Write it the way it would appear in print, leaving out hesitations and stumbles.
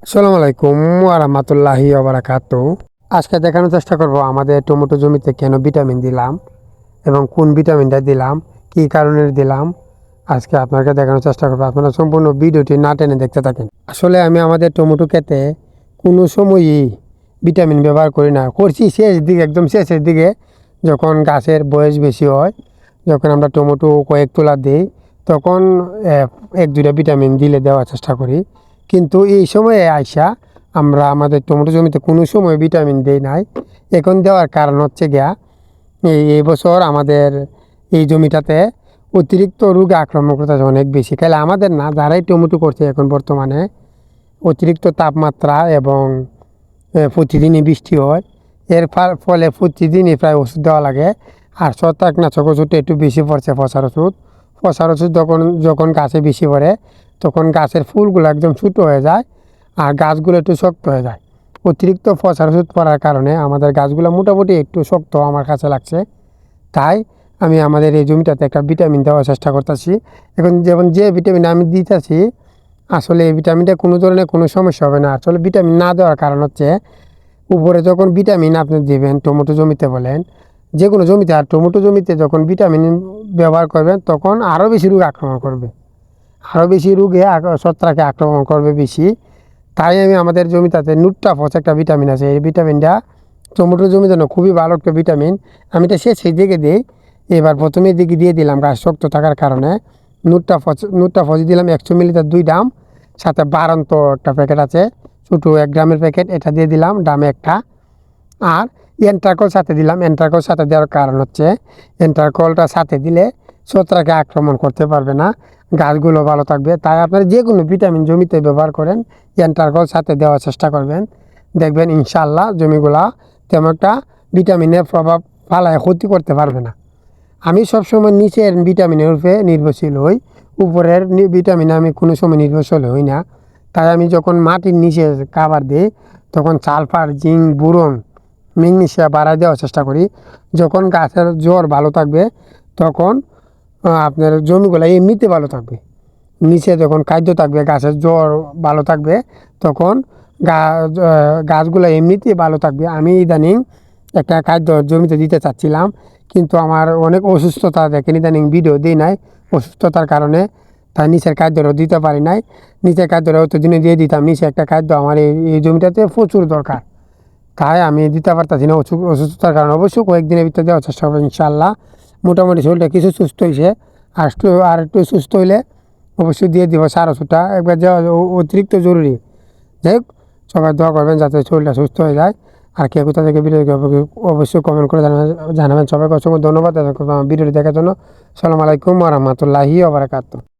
আসসালামু আলাইকুম ওয়া রাহমাতুল্লাহি ওয়া বারাকাতুহু। আজকে দেখানোর চেষ্টা করব আমাদের টমেটো জমিতে কেন ভিটামিন দিলাম এবং কোন ভিটামিনটা দিলাম, কী কারণে দিলাম। আজকে আপনাকে দেখানোর চেষ্টা করব, আপনারা সম্পূর্ণ ভিডিওটি না টেনে দেখতে থাকেন। আসলে আমি আমাদের টমেটো খেতে কোনো সময়ই ভিটামিন ব্যবহার করি না, করছি শেষ দিকে, একদম শেষের দিকে যখন গাছের বয়স বেশি হয়, যখন আমরা টমেটো কয়েক তোলা দিই তখন এক দুইটা ভিটামিন দিলে দেওয়ার চেষ্টা করি। কিন্তু এই সময়ে আইসা আমরা আমাদের টমেটো জমিতে কোনো সময় ভিটামিন দেই নাই। এখন দেওয়ার কারণ হচ্ছে গিয়া এই বছর আমাদের এই জমিটাতে অতিরিক্ত রোগ আক্রমণ করতেছে অনেক বেশি। খালি আমাদের না, যারাই টমেটো করছে এখন বর্তমানে অতিরিক্ত তাপমাত্রা এবং প্রতিদিনই বৃষ্টি হয়, এর ফলে প্রতিদিনই প্রায় ওষুধ দেওয়া লাগে। আর ছত্রাকনাশক ওষুধটা একটু বেশি পড়ছে, পচার ওষুধ যখন গাছে বেশি পড়ে তখন গাছের ফুলগুলো একদম ছোটো হয়ে যায় আর গাছগুলো একটু শক্ত হয়ে যায়। অতিরিক্ত পচার ওষুধ পড়ার কারণে আমাদের গাছগুলো মোটামুটি একটু শক্ত আমার কাছে লাগছে। তাই আমি আমাদের এই জমিটাতে একটা ভিটামিন দেওয়ার চেষ্টা করতেছি। এখন যেমন যে ভিটামিন আমি দিতেছি, আসলে এই ভিটামিনটা কোনো ধরনের কোনো সমস্যা হবে না। আসলে ভিটামিন না দেওয়ার কারণ হচ্ছে, উপরে যখন ভিটামিন আপনি দেবেন টমেটো জমিতে বলেন যে কোনো জমিতে, আর টমেটো জমিতে যখন ভিটামিন ব্যবহার করবেন তখন আরও বেশি রোগ আক্রমণ করবে, আরও বেশি রোগে ছত্রাকে আক্রমণ করবে বেশি। তাই আমি আমাদের জমিটাতে নুট্টাফস একটা ভিটামিন আছে, এই ভিটামিনটা টমেটোর জমির জন্য খুবই ভালো একটা ভিটামিন। আমি এটা সেই দিকে দিই, এবার প্রথমের দিকে দিয়ে দিলাম গাছ শক্ত থাকার কারণে। নুট্টাফস দিলাম 100 মিলিটার 2 ড্রাম, সাথে বারান্ত একটা প্যাকেট আছে ছোটো 1 গ্রামের প্যাকেট, এটা দিয়ে দিলাম ড্রামে একটা। আর এন্ট্রাকল সাথে দিলাম। এন্ট্রাকল সাথে দেওয়ার কারণ হচ্ছে, এন্ট্রাকলটা সাথে দিলে ছত্রাকে আক্রমণ করতে পারবে না, গাছগুলো ভালো থাকবে। তাই আপনারা যে কোনো ভিটামিন জমিতে ব্যবহার করেন এন্ট্রাকল সাথে দেওয়ার চেষ্টা করবেন, দেখবেন ইনশাল্লাহ জমিগুলা তেমন একটা ভিটামিনের প্রভাব ফালায় ক্ষতি করতে পারবে না। আমি সবসময় নিচের ভিটামিনের উপরে নির্ভরশীল হই, উপরের ভিটামিনে আমি কোনো সময় নির্ভরশীল হই না। তাই আমি যখন মাটির নিচে খাবার দিই তখন সালফার, জিঙ্ক, বোরন, ম্যাগনেসিয়াম বাড়ায় দেওয়ার চেষ্টা করি। যখন গাছের জ্বর ভালো থাকবে তখন আপনার জমিগুলো এমনিতে ভালো থাকবে। নিচে যখন খাদ্য থাকবে, গাছের জ্বর ভালো থাকবে, তখন গাছগুলো এমনিতেই ভালো থাকবে। আমি ইদানিং একটা খাদ্য জমিতে দিতে চাচ্ছিলাম, কিন্তু আমার অনেক অসুস্থতা দেখেন ইদানিং ভিডিও দিই নাই অসুস্থতার কারণে, তাই নিচের খাদ্যটাও দিতে পারি নাই। নিচের খাদ্যটা অতদিনে দিয়ে দিতাম, নিচে একটা খাদ্য আমার এই জমিটাতে প্রচুর দরকার, তাই আমি দিতে পারতাছি না অসুস্থতার কারণে। অবশ্যই কয়েকদিনের ভিতরে দেওয়ার চেষ্টা করবো ইনশাল্লাহ। মোটামুটি শরীরটা কিছু সুস্থ হয়েছে, আর একটু সুস্থ হইলে অবশ্যই দিয়ে দিব সার ওষুধটা, একবার দেওয়া অতিরিক্ত জরুরি। যাই হোক, সবাই দোয়া করবেন যাতে শরীরটা সুস্থ হয়ে যায়। আর কে কোথা থেকে ভিডিও অবশ্যই কমেন্ট করে জানাবেন। সবাইকে অসংখ্য ধন্যবাদ ভিডিওটি দেখার জন্য। আসসালামু আলাইকুম ওয়া রাহমাতুল্লাহি ওয়া বারাকাতুহু।